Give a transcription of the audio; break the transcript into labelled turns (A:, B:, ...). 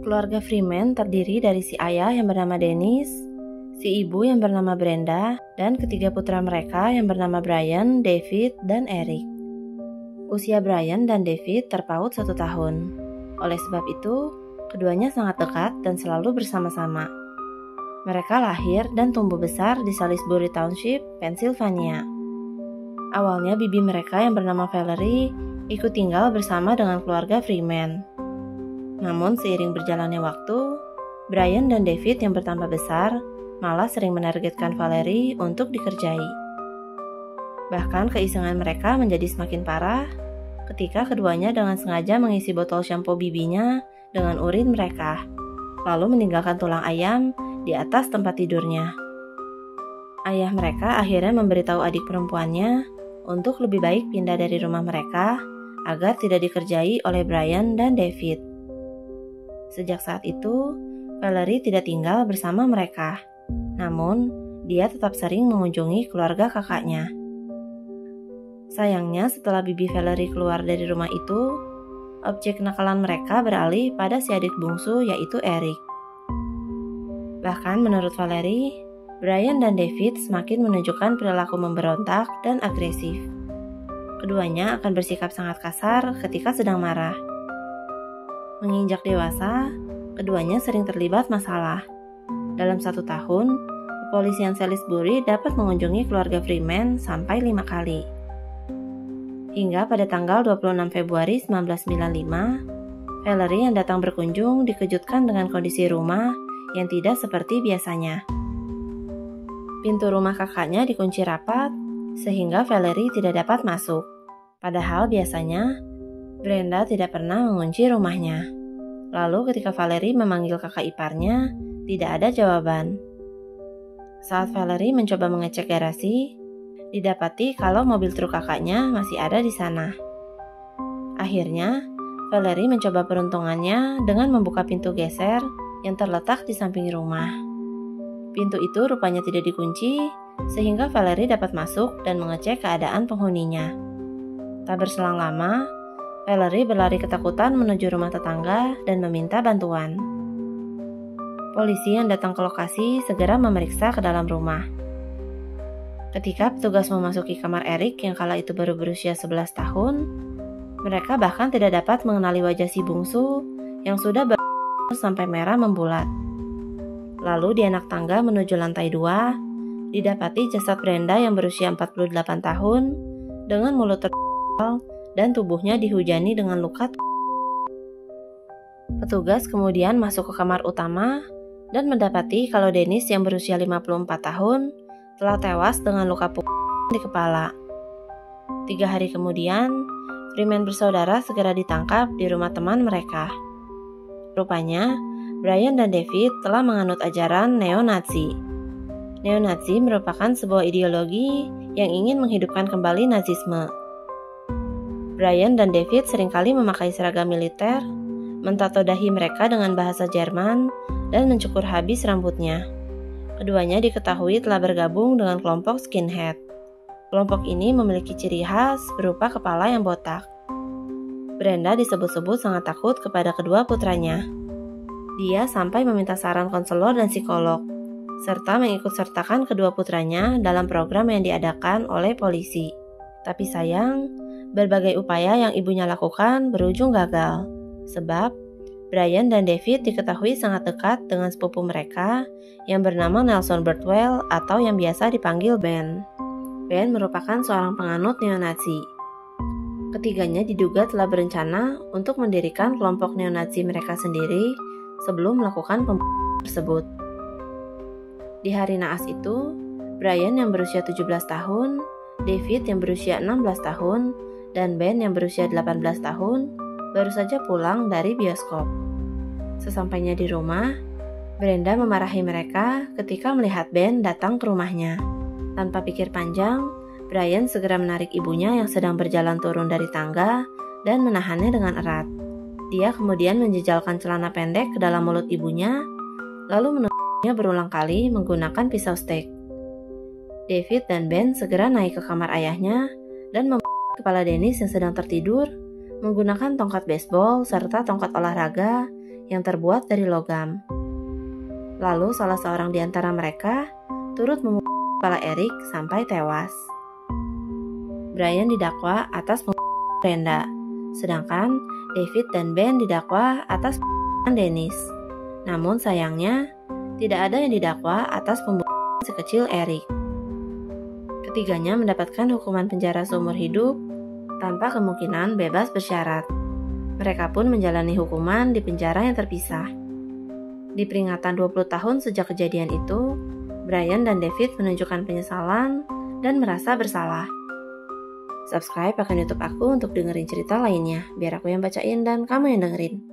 A: Keluarga Freeman terdiri dari si ayah yang bernama Dennis, si ibu yang bernama Brenda, dan ketiga putra mereka yang bernama Brian, David, dan Eric. Usia Brian dan David terpaut 1 tahun. Oleh sebab itu, keduanya sangat dekat dan selalu bersama-sama. Mereka lahir dan tumbuh besar di Salisbury Township, Pennsylvania. Awalnya bibi mereka yang bernama Valerie ikut tinggal bersama dengan keluarga Freeman. Namun seiring berjalannya waktu, Brian dan David yang bertambah besar malah sering menargetkan Valerie untuk dikerjai. Bahkan keisengan mereka menjadi semakin parah ketika keduanya dengan sengaja mengisi botol shampoo bibinya dengan urin mereka, lalu meninggalkan tulang ayam di atas tempat tidurnya. Ayah mereka akhirnya memberitahu adik perempuannya untuk lebih baik pindah dari rumah mereka agar tidak dikerjai oleh Brian dan David. Sejak saat itu, Valerie tidak tinggal bersama mereka. Namun, dia tetap sering mengunjungi keluarga kakaknya. Sayangnya, setelah bibi Valerie keluar dari rumah itu, objek nakalan mereka beralih pada si adik bungsu yaitu Eric. Bahkan menurut Valerie, Brian dan David semakin menunjukkan perilaku memberontak dan agresif. Keduanya akan bersikap sangat kasar ketika sedang marah. Menginjak dewasa, keduanya sering terlibat masalah. Dalam 1 tahun, kepolisian Salisbury dapat mengunjungi keluarga Freeman sampai 5 kali. Hingga pada tanggal 26 Februari 1995, Valerie yang datang berkunjung dikejutkan dengan kondisi rumah yang tidak seperti biasanya. Pintu rumah kakaknya dikunci rapat, sehingga Valerie tidak dapat masuk. Padahal biasanya, Brenda tidak pernah mengunci rumahnya. Lalu ketika Valerie memanggil kakak iparnya, tidak ada jawaban. Saat Valerie mencoba mengecek garasi, didapati kalau mobil truk kakaknya masih ada di sana. Akhirnya, Valerie mencoba peruntungannya dengan membuka pintu geser yang terletak di samping rumah. Pintu itu rupanya tidak dikunci, sehingga Valerie dapat masuk dan mengecek keadaan penghuninya. Tak berselang lama, Valerie berlari ketakutan menuju rumah tetangga dan meminta bantuan. Polisi yang datang ke lokasi segera memeriksa ke dalam rumah. Ketika petugas memasuki kamar Eric yang kala itu baru berusia 11 tahun, mereka bahkan tidak dapat mengenali wajah si bungsu yang sudah berubah sampai merah membulat. Lalu di anak tangga menuju lantai 2, didapati jasad Brenda yang berusia 48 tahun dengan mulut terbuka dan tubuhnya dihujani dengan luka. Petugas kemudian masuk ke kamar utama dan mendapati kalau Dennis yang berusia 54 tahun telah tewas dengan luka di kepala. 3 hari kemudian, Freeman bersaudara segera ditangkap di rumah teman mereka. Rupanya, Brian dan David telah menganut ajaran neo-Nazi. Neo-Nazi merupakan sebuah ideologi yang ingin menghidupkan kembali Nazisme. Brian dan David seringkali memakai seragam militer, mentato dahi mereka dengan bahasa Jerman, dan mencukur habis rambutnya. Keduanya diketahui telah bergabung dengan kelompok skinhead. Kelompok ini memiliki ciri khas berupa kepala yang botak. Brenda disebut-sebut sangat takut kepada kedua putranya. Dia sampai meminta saran konselor dan psikolog, serta mengikutsertakan kedua putranya dalam program yang diadakan oleh polisi. Tapi sayang, berbagai upaya yang ibunya lakukan berujung gagal, sebab Brian dan David diketahui sangat dekat dengan sepupu mereka yang bernama Nelson Birtwell atau yang biasa dipanggil Ben. Ben merupakan seorang penganut neo-Nazi. Ketiganya diduga telah berencana untuk mendirikan kelompok neo-Nazi mereka sendiri sebelum melakukan pembunuhan tersebut. Di hari naas itu, Brian yang berusia 17 tahun, David yang berusia 16 tahun, dan Ben yang berusia 18 tahun baru saja pulang dari bioskop. Sesampainya di rumah, Brenda memarahi mereka ketika melihat Ben datang ke rumahnya. Tanpa pikir panjang, Brian segera menarik ibunya yang sedang berjalan turun dari tangga dan menahannya dengan erat. Dia kemudian menjejalkan celana pendek ke dalam mulut ibunya, lalu menusuknya berulang kali menggunakan pisau steak. David dan Ben segera naik ke kamar ayahnya dan membuat kepala Dennis yang sedang tertidur menggunakan tongkat baseball serta tongkat olahraga yang terbuat dari logam. Lalu salah seorang di antara mereka turut memukul kepala Eric sampai tewas. Brian didakwa atas pembunuhan Brenda, sedangkan David dan Ben didakwa atas pembunuhan Dennis. Namun sayangnya, tidak ada yang didakwa atas pembunuhan si kecil Eric. Ketiganya mendapatkan hukuman penjara seumur hidup tanpa kemungkinan bebas bersyarat. Mereka pun menjalani hukuman di penjara yang terpisah. Di peringatan 20 tahun sejak kejadian itu, Brian dan David menunjukkan penyesalan dan merasa bersalah. Subscribe akun YouTube aku untuk dengerin cerita lainnya, biar aku yang bacain dan kamu yang dengerin.